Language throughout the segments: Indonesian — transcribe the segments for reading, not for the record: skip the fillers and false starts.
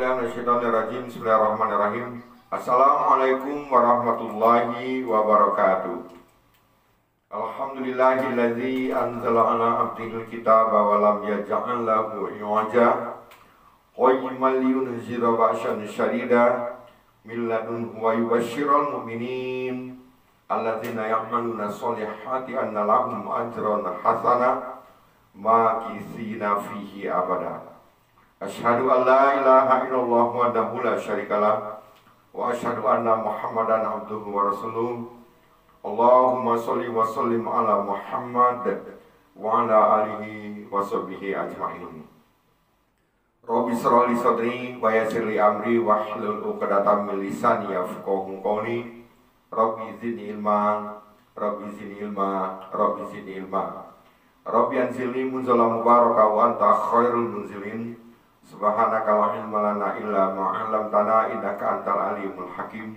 A'udzubillahiminasyaitonirrajim. Bismillahirrahmanirrahim. Assalamualaikum warahmatullahi wabarakatuh. Alhamdulillahilladzi anzala ala abdihil kitaba wa lam yaj'al lahu iwaja qayyiman liyunzira ba'san syadida min ladunhu wa yubashshiral mu'minin alladzina ya'maluna sholihati anna lahum ajran hasana makithina fihi abada. Asyhadu an la ilaha illallah wahdahu la syarikalah wa asyhadu anna Muhammadan abduhu wa rasuluh. Allahumma sholli wa sallim ala Muhammad wa ala alihi wa sahbihi ajma'in. Rabbi shrah li sadri wa yassir li amri wahlul 'uqdatam min lisani yafqahu qawli. Rabbi zidni ilma, Rabbi zidni ilma, Rabbi zidni ilma. Rabbi anzilni munzalan mubaraka wa anta khairul munzilin. Subhanaka la ilma lana illa ma 'allamtana innaka antal alimul hakim.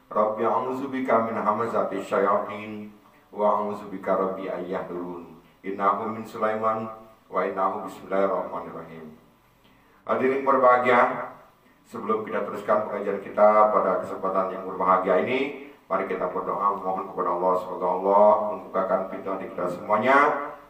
Rabbi a'udzubika min hamazati syayatin wa a'udzubika rabbi an yahdurun. Innahu min Sulaiman wa innahu bismillahirrahmanirrahim. Hadirin berbahagia, sebelum kita teruskan pengajian kita pada kesempatan yang berbahagia ini, mari kita berdoa mohon kepada Allah semoga Allah membukakan pintu hati kita semuanya,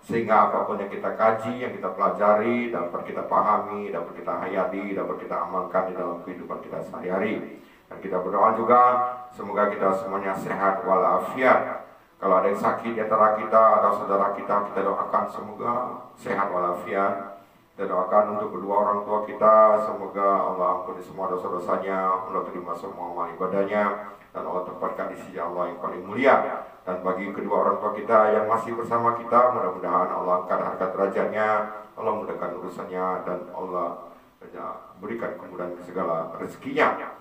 sehingga apapun yang kita kaji, yang kita pelajari, dapat kita pahami, dapat kita hayati, dapat kita amalkan di dalam kehidupan kita sehari-hari. Dan kita berdoa juga semoga kita semuanya sehat walafiat. Kalau ada yang sakit di antara kita atau saudara kita, kita doakan semoga sehat walafiat. Kita doakan untuk kedua orang tua kita, semoga Allah ampuni semua dosa-dosanya, Allah terima semua amal ibadahnya, dan Allah tempatkan di sisi Allah yang paling mulia. Dan bagi kedua orang tua kita yang masih bersama kita, mudah-mudahan Allah angkat harkat derajatnya, Allah mudahkan urusannya, dan Allah berikan kemudahan segala rezekinya.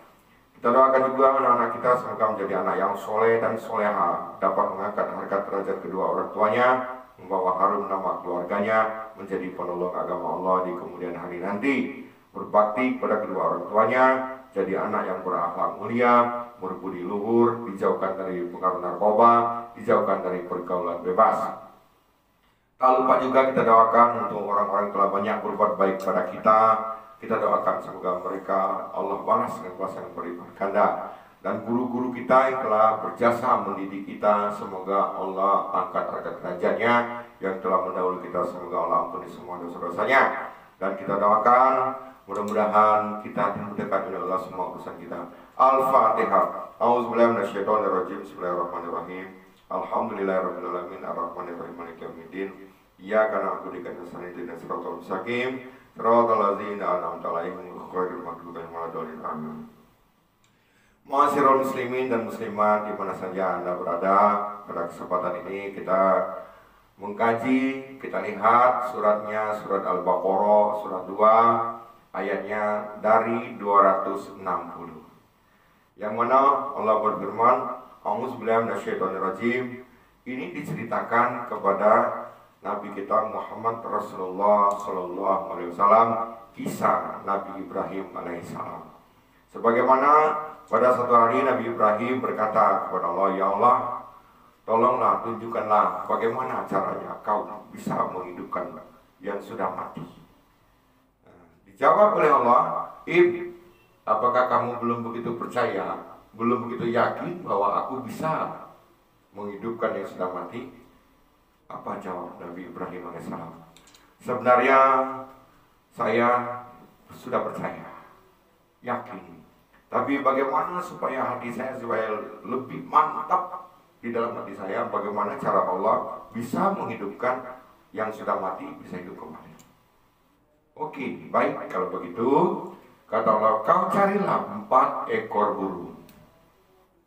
Kita doakan juga anak-anak kita semoga menjadi anak yang soleh dan soleha, dapat mengangkat harkat derajat kedua orang tuanya, membawa harum nama keluarganya, menjadi penolong agama Allah di kemudian hari nanti, berbakti pada kedua orang tuanya, jadi anak yang berakhlak mulia, berbudi luhur, dijauhkan dari pengaruh narkoba, dijauhkan dari pergaulan bebas. Tak lupa juga kita doakan untuk orang-orang yang telah banyak berbuat baik pada kita. Kita doakan semoga mereka Allah balas dengan kuasa yang berlipat ganda. Dan guru-guru kita yang telah berjasa mendidik kita, semoga Allah angkat harkat derajatnya. Yang telah mendahului kita, semoga Allah ampuni semua dosa-dosanya. Dan kita doakan mudah-mudahan kita dimudahkan oleh Allah semua urusan kita. Al-Fatihah. A'udzubillahi minasyaitonirrajim. Bismillahirrahmanirrahim. Alhamdulillahirabbil alamin arrahmanirrahim maliki yaumiddin. Iyyaka na'budu wa iyyaka nasta'in ihdinas siratal mustaqim. Shiratal ladzina an'amta 'alaihim ghairil maghdubi 'alaihim waladdallin. Amin. Ma'asyiral muslimin dan muslimat di mana saja Anda berada, pada kesempatan ini kita mengkaji, kita lihat suratnya, surat Al-Baqarah, surat 2, ayatnya dari 260. Yang mana Allah berfirman, A'udzubillahi minasyaitonirrajim. Ini diceritakan kepada Nabi kita Muhammad Rasulullah Sallallahu Alaihi Wasallam, kisah Nabi Ibrahim Alaihissalam. Sebagaimana pada suatu hari Nabi Ibrahim berkata kepada Allah, ya Allah, tolonglah tunjukkanlah bagaimana caranya kau bisa menghidupkan yang sudah mati. Dijawab oleh Allah, apakah kamu belum begitu percaya, belum begitu yakin bahwa aku bisa menghidupkan yang sudah mati? Apa jawab Nabi Ibrahim alaihissalam? Sebenarnya saya sudah percaya, yakin. Tapi bagaimana supaya hati saya supaya lebih mantap di dalam hati saya, bagaimana cara Allah bisa menghidupkan yang sudah mati bisa hidup kembali? Oke, baik kalau begitu, kata Allah, kau carilah 4 ekor burung.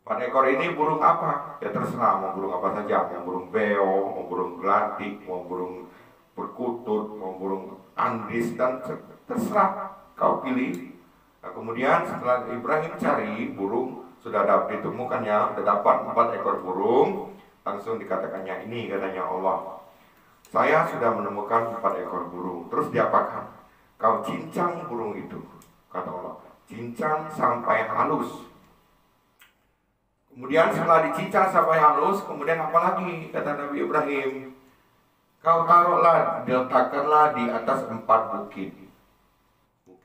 4 ekor ini burung apa? Ya terserah, mau burung apa saja, mau burung beo, mau burung gelatik, mau burung perkutut, mau burung andis, dan terserah kau pilih. Nah, kemudian setelah Ibrahim cari burung, sudah dapat ditemukannya, sudah dapat 4 ekor burung, langsung dikatakannya ini, katanya Allah, saya sudah menemukan 4 ekor burung. Terus diapakan? Kau cincang burung itu, kata Allah, cincang sampai halus. Kemudian setelah dicincang sampai halus, kemudian apa lagi, kata Nabi Ibrahim? Kau taruhlah, diletakkanlah di atas 4 bukit.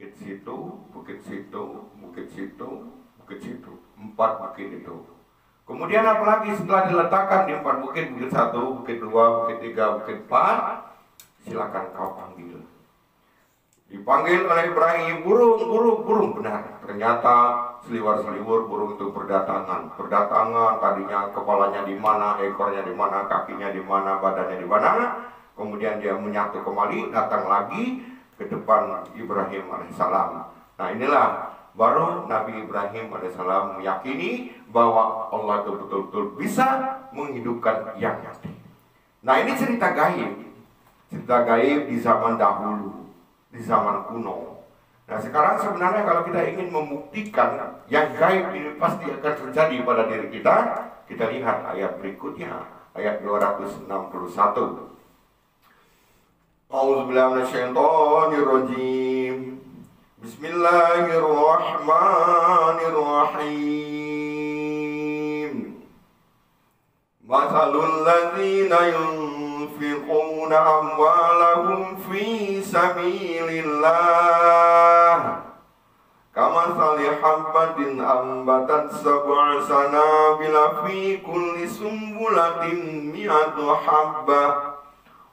Bukit situ, bukit situ, bukit situ, bukit situ. 4 bukit itu. Kemudian apalagi setelah diletakkan di 4 bukit, bukit 1, bukit 2, bukit 3, bukit 4, silakan kau panggil. Dipanggil oleh Ibrahim, burung, burung, burung. Benar, ternyata seliwar-seliwur burung itu berdatangan. Berdatangan, tadinya kepalanya di mana, ekornya di mana, kakinya di mana, badannya di mana. Kemudian dia menyatu kembali, datang lagi ke depan Ibrahim alaihissalam. Nah inilah baru Nabi Ibrahim alaihissalam meyakini bahwa Allah itu betul-betul bisa menghidupkan yang mati. Nah ini cerita gaib. Cerita gaib di zaman dahulu, di zaman kuno. Nah sekarang sebenarnya kalau kita ingin membuktikan yang gaib ini pasti akan terjadi pada diri kita, kita lihat ayat berikutnya, ayat 261. A'udzubillahi minasyaitonirrajim. Bismillahirrahmanirrahim. Mathalul ladzina yunfiquna amwalahum fi sabilillah kamathali habbatin ambatat sab'a sanabila fi kulli sumbulatin mi'atu habbah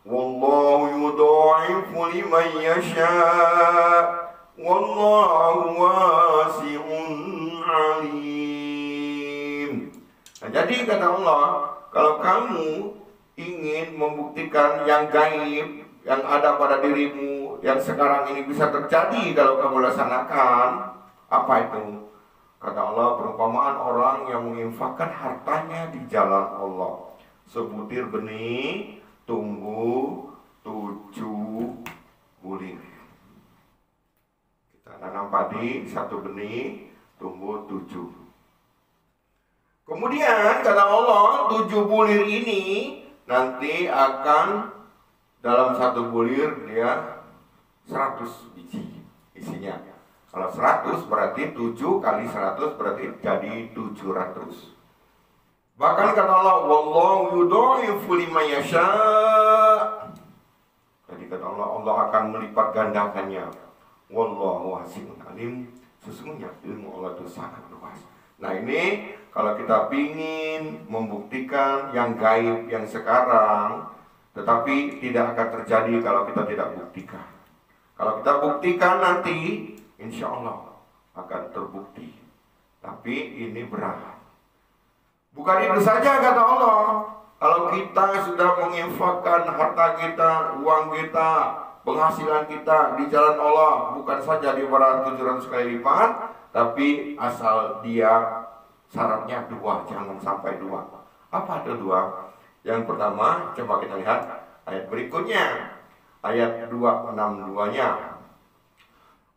wallahu yudha'ifu liman yasha' wallahu wasi'un alim. Nah, jadi kata Allah, kalau kamu ingin membuktikan yang gaib yang ada pada dirimu yang sekarang ini bisa terjadi kalau kamu laksanakan, apa itu? Kata Allah, perumpamaan orang yang menginfakkan hartanya di jalan Allah. Sebutir benih tumbuh 7 bulir. Kita tanam padi, 1 benih tumbuh 7. Kemudian kata Allah, 7 bulir ini nanti akan dalam 1 bulir dia 100 biji isinya. Kalau 100 berarti 7 kali 100 berarti jadi 700. Bahkan kata Allah, wallahu yudha'ifu liman yasha'. Jadi kata Allah, Allah akan melipat gandakannya. Wallahu wasi'un alim. Sesungguhnya ilmu Allah itu sangat luas. Nah ini kalau kita ingin membuktikan yang gaib yang sekarang, tetapi tidak akan terjadi kalau kita tidak buktikan. Kalau kita buktikan nanti, insya Allah akan terbukti. Tapi ini berat. Bukan itu saja kata Allah. Kalau kita sudah menginfakkan harta kita, uang kita, penghasilan kita di jalan Allah, bukan saja di 700 kali lipat, tapi asal dia syaratnya 2, jangan sampai 2. Apa itu 2? Yang pertama, coba kita lihat ayat berikutnya. Ayat 262-nya.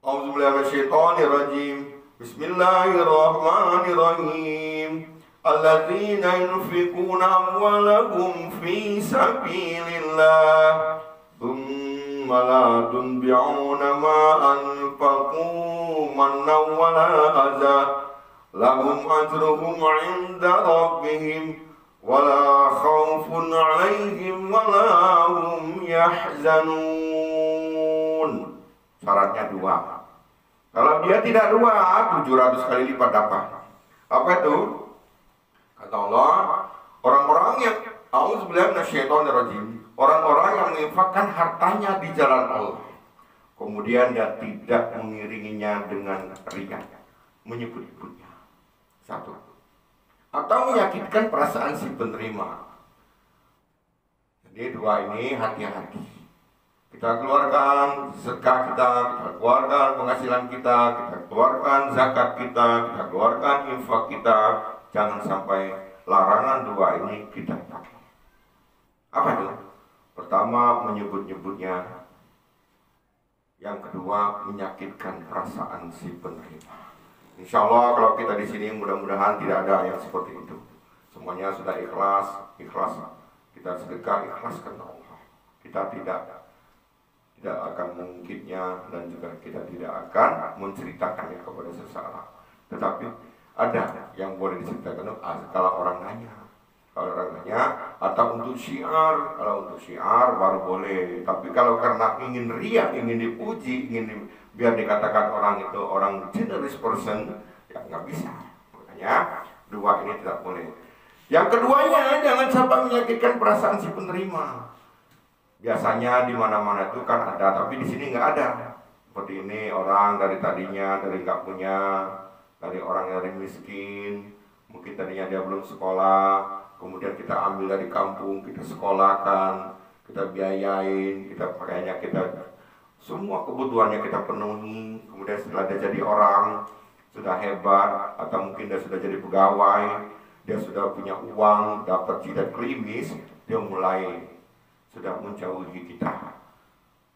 A'udzubillahi minasyaitonirrajim. Bismillahirrahmanirrahim. Alladzina yunfiquna amwalahum fi sabilillah thumma la tunbi'una ma anfaqu mannan wa la adza lahum ajruhum 'inda rabbihim wa la khaufun 'alaihim wa la hum yahzanun. Syaratnya 2. Kalau dia tidak 2, 700 kali lipat dapat. Apa itu? Kata Allah, orang-orang yang a'udzubillahi minasyaitonirrajim, orang-orang yang menginfakkan hartanya di jalan Allah, kemudian dia tidak mengiringinya dengan riya, menyebut-nyebutnya. 1. Atau menyakitkan perasaan si penerima. Jadi 2 ini hati-hati. Kita keluarkan sedekah kita keluarkan penghasilan kita keluarkan zakat kita keluarkan infak kita. Jangan sampai larangan 2 ini kita pakai. Apa itu? Pertama, menyebut-nyebutnya. Yang kedua, menyakitkan perasaan si penerima. Insya Allah kalau kita di sini mudah-mudahan tidak ada yang seperti itu. Semuanya sudah ikhlas. Kita sedekah ikhlas karena Allah. Kita tidak akan mengungkitnya dan juga kita tidak akan menceritakannya kepada seseorang. Tetapi ada yang boleh diceritakan kalau orang nanya. Kalau orang nanya atau untuk syiar, kalau untuk syiar baru boleh. Tapi kalau karena ingin riya, ingin dipuji, ingin biar dikatakan orang itu orang generous person, ya nggak bisa. Makanya dua ini tidak boleh. Yang keduanya, jangan sampai menyakitkan perasaan si penerima. Biasanya di mana-mana itu kan ada, tapi di sini nggak ada. Seperti ini, orang dari tadinya dari nggak punya, dari orang yang miskin, mungkin tadinya dia belum sekolah, kemudian kita ambil dari kampung, kita sekolahkan, kita biayain, kita pakainya, kita semua kebutuhannya kita penuhi. Kemudian setelah dia jadi orang, sudah hebat, atau mungkin dia sudah jadi pegawai, dia sudah punya uang, dapat jidat klimis, dia mulai sudah menjauhi kita.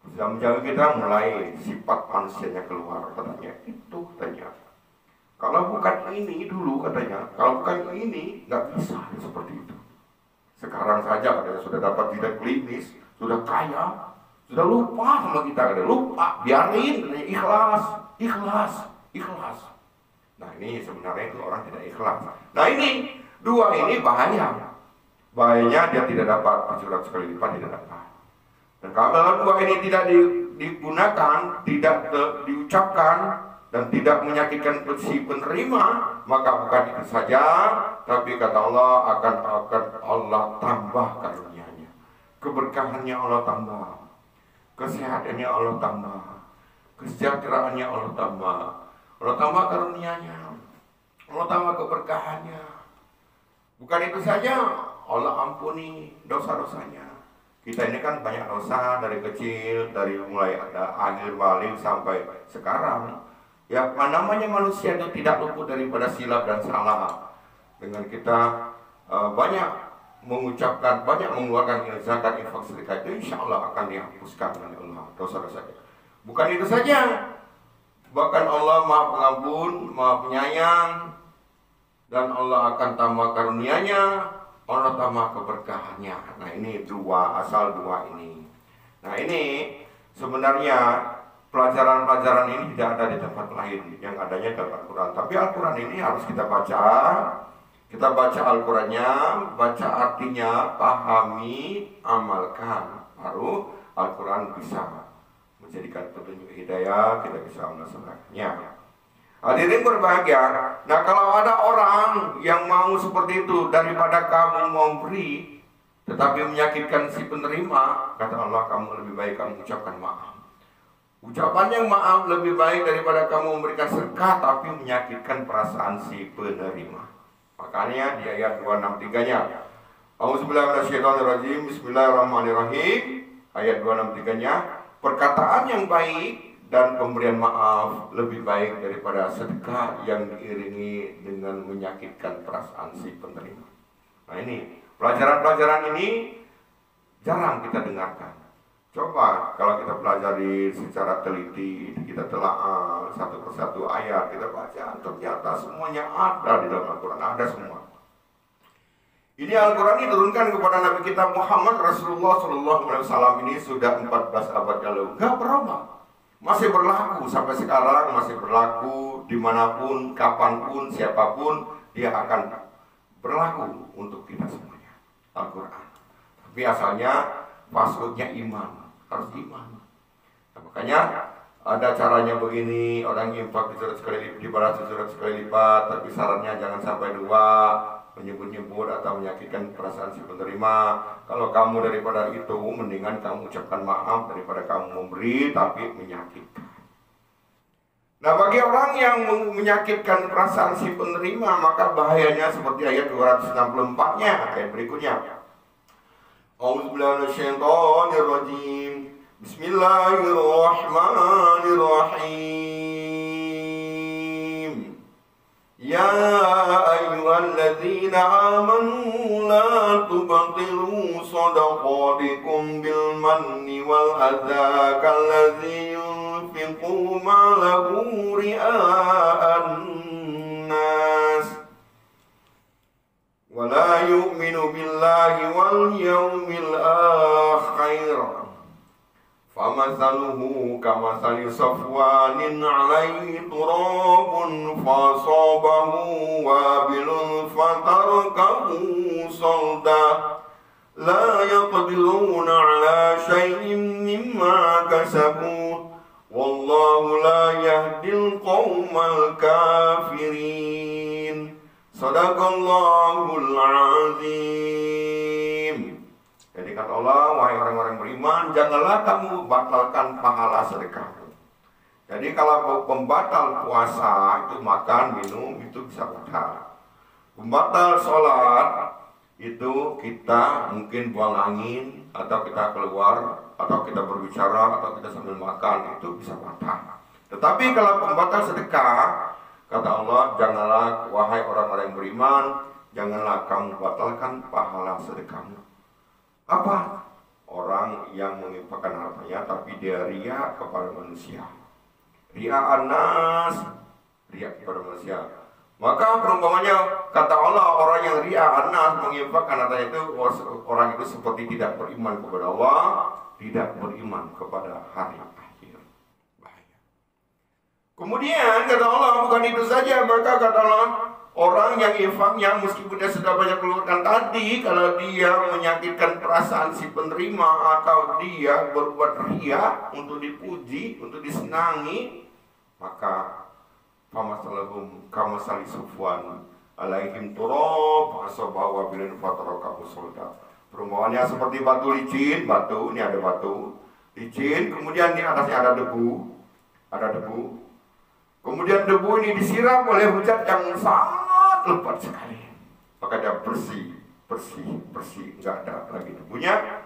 Sudah menjauhi kita, mulai sifat manusianya keluar, katanya. Itu katanya. Kalau bukan ini dulu katanya, kalau bukan ini nggak bisa seperti itu. Sekarang saja katanya sudah dapat jidat klimis, sudah kaya, sudah lupa sama kita, katanya. Lupa, biarin, katanya. Ikhlas. Nah ini sebenarnya itu orang tidak ikhlas. Nah ini dua ini bahaya. Bahayanya dia tidak dapat 700 kali lipat, tidak dapat. Dan kalau dua ini tidak digunakan, tidak diucapkan, dan tidak menyakitkan si penerima, maka bukan itu saja, tapi kata Allah akan Allah tambah karunia-Nya, keberkahannya Allah tambah, kesehatannya Allah tambah, kesejahteraannya Allah tambah. Allah tambah karunia-Nya, Allah tambah keberkahannya. Bukan itu saja, Allah ampuni dosa-dosanya. Kita ini kan banyak dosa dari kecil, dari mulai ada akhir balik sampai sekarang. Ya namanya manusia itu tidak luput daripada silap dan salah. Dengan kita banyak mengucapkan, banyak mengeluarkan zakat, infak, sedekah, itu insya Allah akan dihapuskan oleh Allah dosa-dosa kita. Bukan itu saja, bahkan Allah Maha Pengampun, Maha Penyayang, dan Allah akan tambah karunia-Nya, Allah tambah keberkahannya. Nah ini asal dua ini. Nah ini sebenarnya pelajaran-pelajaran ini tidak ada di tempat lain, yang adanya dalam Al-Quran. Tapi Al-Quran ini harus kita baca. Kita baca Al-Qurannya, baca artinya, pahami, amalkan. Baru Al-Quran bisa menjadikan petunjuk hidayah, kita bisa melaksanakannya. Hadirin berbahagia. Nah kalau ada orang yang mau seperti itu, daripada kamu memberi tetapi menyakitkan si penerima, kata Allah, kamu lebih baik kamu ucapkan maaf. Ucapannya maaf lebih baik daripada kamu memberikan sedekah tapi menyakitkan perasaan si penerima. Makanya di ayat 263-nya, A'udzubillahi Bismillahirrahmanirrahim. Ayat 263-nya, perkataan yang baik dan pemberian maaf lebih baik daripada sedekah yang diiringi dengan menyakitkan perasaan si penerima. Nah ini, pelajaran-pelajaran ini jarang kita dengarkan. Coba kalau kita pelajari secara teliti, kita telaah satu persatu ayat, kita baca, ternyata semuanya ada di dalam Al-Quran, ada semua. Ini Al-Quran diturunkan kepada Nabi kita Muhammad Rasulullah SAW ini sudah 14 abad lalu. Gak berubah. Masih berlaku sampai sekarang, masih berlaku dimanapun, kapanpun, siapapun, dia akan berlaku untuk kita semuanya. Al-Quran. Tapi asalnya passwordnya iman, harus iman. Nah, makanya ada caranya begini, orang infak dibalas 700 kali lipat, tapi syaratnya jangan sampai 2, menyebut-nyebut atau menyakitkan perasaan si penerima. Kalau kamu daripada itu, mendingan kamu ucapkan maaf daripada kamu memberi tapi menyakitkan. Nah bagi orang yang menyakitkan perasaan si penerima, maka bahayanya seperti ayat 264-nya, ayat berikutnya. A'udzubillahi Bismillahirrahmanirrahim. Ya ayyuhalladzina amanu la tubtilu shadaqatikum bil manni wal adza kalladzi yunfiqu malahu ria'an nas wa la yu'minu billahi wal yawmil akhir. Famathaluhu kamathali safwanin 'alaihi turabun fasabahu wabilun fatarakahu salda la yaqdiruna 'ala shay'in mimma kasabu Wallahu la yahdil qaumal kafirin. Sadaqallahul azim. Jadi kata Allah, wahai orang-orang beriman, janganlah kamu batalkan pahala sedekah. Jadi kalau pembatal puasa itu makan, minum, itu bisa batal. Pembatal sholat itu kita mungkin buang angin, atau kita keluar, atau kita berbicara, atau kita sambil makan, itu bisa batal. Tetapi kalau pembatal sedekah, kata Allah, janganlah wahai orang-orang yang beriman, janganlah kamu batalkan pahala sedekahmu. Apa? Orang yang menginfakkan hartanya tapi dia ria kepada manusia. Ria anas, ria kepada manusia. Maka perumpamannya, kata Allah, orang yang ria anas menginfakkan hartanya itu, orang itu seperti tidak beriman kepada Allah, tidak beriman kepada hari akhir. Bahaya. Kemudian kata Allah, bukan itu saja, maka kata Allah, orang yang infaknya meskipun dia sudah banyak keluarkan tadi, kalau dia menyakitkan perasaan si penerima atau dia berbuat ria untuk dipuji, untuk disenangi, maka famasalahum kamasali sufwan alaihim turab asabahu wabilin fatarakahu solda. Perumpamannya seperti batu licin, batu, ini ada batu licin, kemudian di atasnya ada debu, kemudian debu ini disiram oleh hujan yang sangat lebat sekali, maka dia bersih, nggak ada lagi debunya.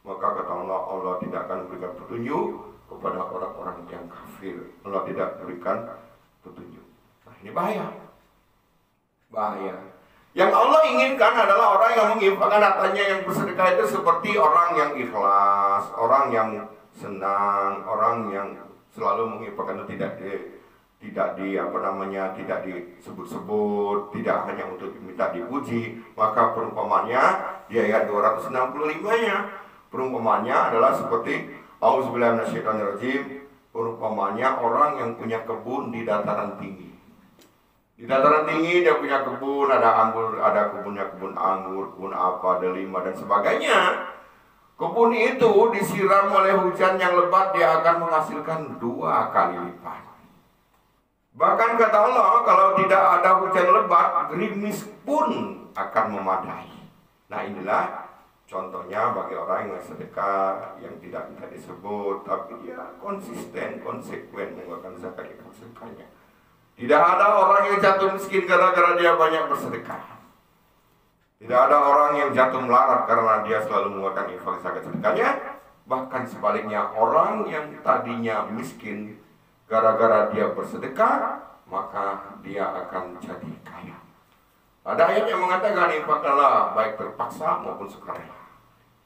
Maka kata Allah, Allah tidak akan memberikan petunjuk kepada orang-orang yang kafir. Allah tidak berikan petunjuk. Nah, ini bahaya. Yang Allah inginkan adalah orang yang menginfakkan hartanya, yang bersedekah itu seperti orang yang ikhlas, orang yang senang, orang yang selalu menginfakkan itu tidak disebut-sebut, tidak hanya untuk minta dipuji. Maka perumpamannya di ayat 265-nya, perumpamannya adalah seperti auzubillahi minasyaitonirrajim, perumpamannya orang yang punya kebun di dataran tinggi. Di dataran tinggi dia punya kebun, ada anggur, ada kebun anggur, kebun apa, delima dan sebagainya. Kebun itu disiram oleh hujan yang lebat, dia akan menghasilkan 2 kali lipat. Bahkan kata Allah, kalau tidak ada hujan lebat, gerimis pun akan memadai. Nah, inilah contohnya bagi orang yang sedekah, yang tidak minta disebut, tapi dia konsisten, konsekuen mengeluarkan zakat sedekahnya. Tidak ada orang yang jatuh miskin gara-gara dia banyak bersedekah. Tidak ada orang yang jatuh melarat karena dia selalu mengeluarkan infak zakat sedekahnya. Bahkan sebaliknya, orang yang tadinya miskin gara-gara dia bersedekah, maka dia akan jadi kaya. Ada ayat yang mengatakan, infakkanlah baik terpaksa maupun sukarela.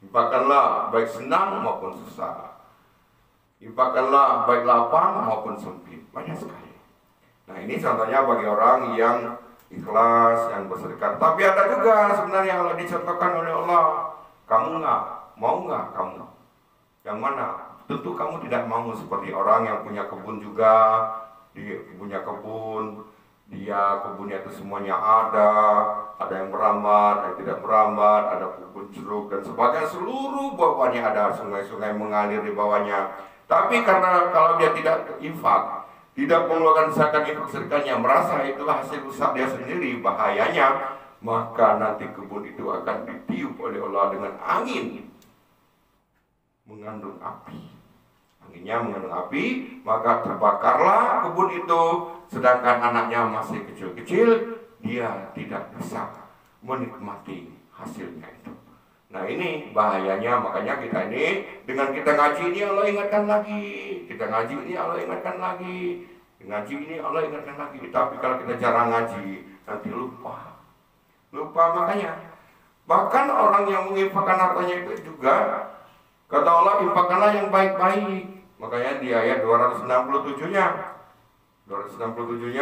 Infakkanlah baik senang maupun susah. Infakkanlah baik lapang maupun sempit. Banyak sekali. Nah, ini contohnya bagi orang yang ikhlas, yang bersedekah. Tapi ada juga sebenarnya kalau dicontohkan oleh Allah, kamu mau nggak kamu? Yang mana? Tentu kamu tidak mau seperti orang yang punya kebun juga, dia punya kebun, dia kebunnya itu semuanya ada yang merambat, ada yang tidak merambat, ada kebun jeruk dan sebagainya, seluruh bawahnya ada sungai-sungai mengalir di bawahnya. Tapi karena kalau dia tidak infak, tidak mengeluarkan zakat infak sedekahnya, merasa itu hasil usaha dia sendiri, bahayanya, maka nanti kebun itu akan ditiup oleh Allah dengan angin mengandung api. Anginnya mengandung api, maka terbakarlah kebun itu, sedangkan anaknya masih kecil-kecil, dia tidak bisa menikmati hasilnya itu. Nah, ini bahayanya. Makanya kita ini, dengan kita ngaji ini Allah ingatkan lagi, kita ngaji ini Allah ingatkan lagi, ngaji ini Allah ingatkan lagi. Tapi kalau kita jarang ngaji, nanti lupa. Makanya bahkan orang yang menginfakkan hartanya itu juga, kata Allah, infakkanlah yang baik-baik. Makanya di ayat 267-nya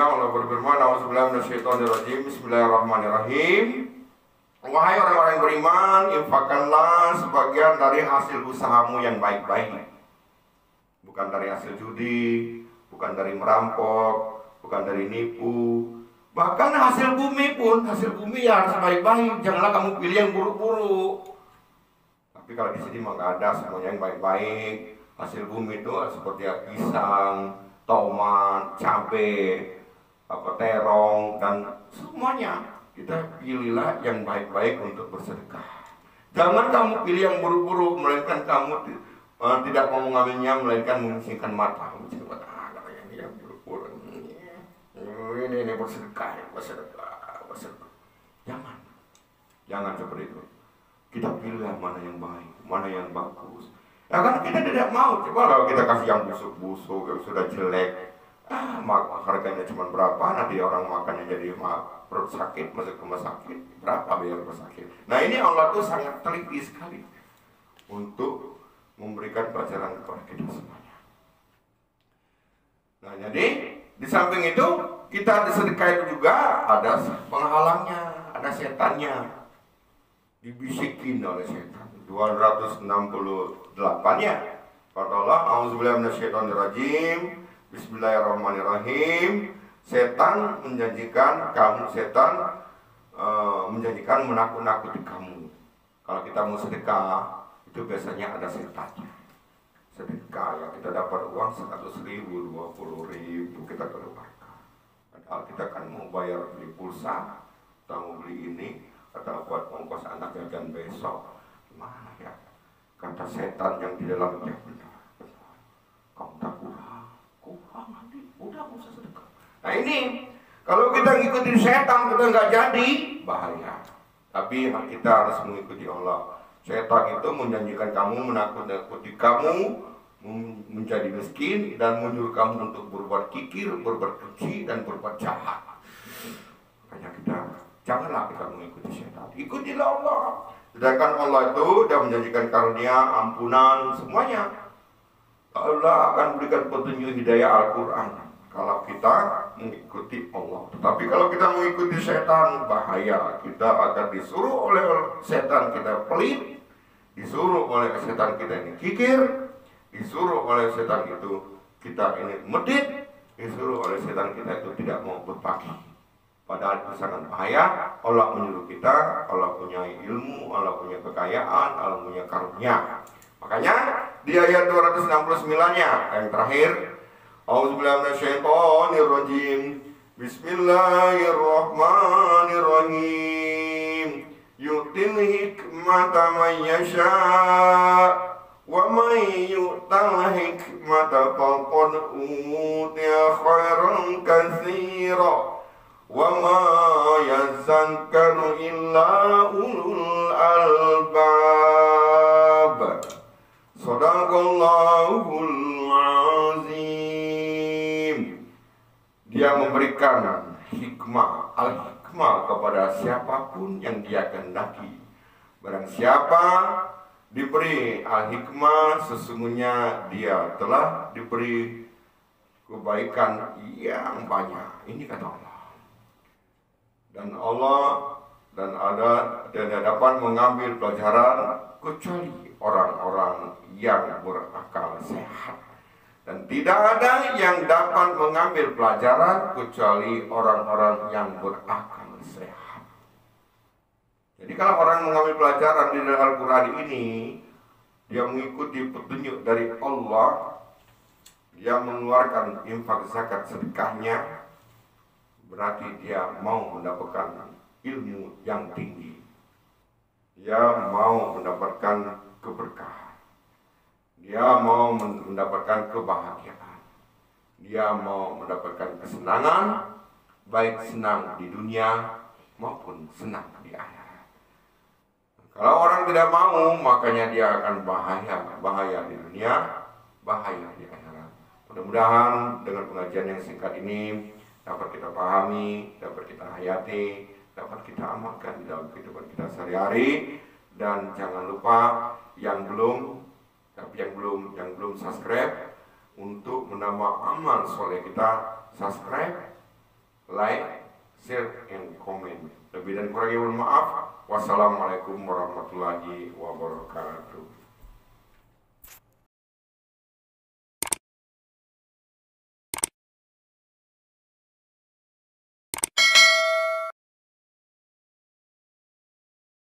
Allah berfirman, auzubillahi minasyaitonirrajim, bismillahirrahmanirrahim. Wahai orang-orang yang beriman, infakkanlah sebagian dari hasil usahamu yang baik-baik. Bukan dari hasil judi, bukan dari merampok, bukan dari nipu. Bahkan hasil bumi pun, hasil bumi ya harus baik-baik. Janganlah kamu pilih yang buruk-buruk. Tapi kalau di sini mah nggak ada, semuanya yang baik-baik. Hasil bumi itu seperti pisang, tomat, cabai, terong, dan semuanya. Kita pilihlah yang baik-baik untuk bersedekah. Jangan kamu pilih yang buruk-buruk, melainkan kamu tidak mau mengambilnya, melainkan memusingkan mata. Katanya ini yang buruk-buruk. Ini bersedekah. Jangan seperti itu. Kita pilihlah mana yang baik, mana yang bagus. Ya kan kita tidak mau. Coba kalau kita kasih yang busuk-busuk, yang sudah jelek, harganya cuma berapa, nanti orang makannya jadi perut sakit, masuk rumah sakit, berapa biaya rumah sakit. Nah ini Allah tuh sangat teliti sekali untuk memberikan pelajaran kepada kita semuanya. Nah jadi di samping itu kita sedekah itu juga ada penghalangnya, ada setannya, dibisikin oleh setan. 268-nya kata Allah, auzubillahi minasyaitonirrajim, bismillahirrahmanirrahim. Setan menjanjikan menjanjikan menakut-nakuti kamu. Kalau kita mau sedekah itu biasanya ada setannya. Sedekah ya kita dapat uang 100.000, 20.000 kita keluarkan. Padahal kita kan mau bayar beli pulsa, atau mau beli ini, atau buat ongkos anak jajan besok. Gimana ya? Kata setan yang di dalamnya, benar. Kamu tak kurang nanti, udah nggak usah sedekah. Nah ini, kalau kita ngikutin setan kita nggak jadi, bahaya. Tapi kita harus mengikuti Allah. Setan itu menjanjikan kamu, menakut-nakuti kamu, menjadi miskin, dan menyuruh kamu untuk berbuat kikir, berbuat keji, dan berbuat jahat. Makanya janganlah kita mengikuti setan. Ikutilah Allah. Sedangkan Allah itu sudah menjanjikan karunia, ampunan, semuanya. Allah akan berikan petunjuk hidayah Al-Quran kalau kita mengikuti Allah. Tetapi kalau kita mengikuti setan, bahaya. Kita akan disuruh oleh setan kita pelit, disuruh oleh setan kita ini kikir, disuruh oleh setan itu kita ini medit, disuruh oleh setan kita itu tidak mau berbagi. Padahal itu sangat bahaya. Allah menyuruh kita, Allah punya ilmu, Allah punya kekayaan, Allah punya karunia. Makanya di ayat 269-nya yang terakhir, auzubillahi minasyaitonirrajim, bismillahirrahmanirrahim, yu'til hikmata man yasha' wa man yu'tal hikmata faqad utiya khairan katsira wa ma yazakkaru illa ulul albab. Shadaqallahul azim. Dia memberikan hikmah, al-hikmah kepada siapapun yang dia kehendaki. Barang siapa diberi al-hikmah, sesungguhnya dia telah diberi kebaikan yang banyak. Ini kata Allah. Dan Allah tidak dapat mengambil pelajaran kecuali orang-orang yang berakal sehat. Dan tidak ada yang dapat mengambil pelajaran kecuali orang-orang yang berakal sehat. Jadi kalau orang mengambil pelajaran di dalam Al-Quran ini, dia mengikuti petunjuk dari Allah, dia mengeluarkan infak zakat sedekahnya, berarti dia mau mendapatkan ilmu yang tinggi. Dia mau mendapatkan keberkahan. Dia mau mendapatkan kebahagiaan. Dia mau mendapatkan kesenangan, baik senang di dunia maupun senang di akhirat. Kalau orang tidak mau, makanya dia akan bahaya di dunia, bahaya di akhirat. Mudah-mudahan dengan pengajian yang singkat ini dapat kita pahami, dapat kita hayati, dapat kita amalkan di dalam kehidupan kita sehari-hari. Dan jangan lupa yang belum subscribe, untuk menambah amal soleh kita, subscribe, like, share, and comment. Lebih dan kurangnya mohon maaf. Wassalamualaikum warahmatullahi wabarakatuh.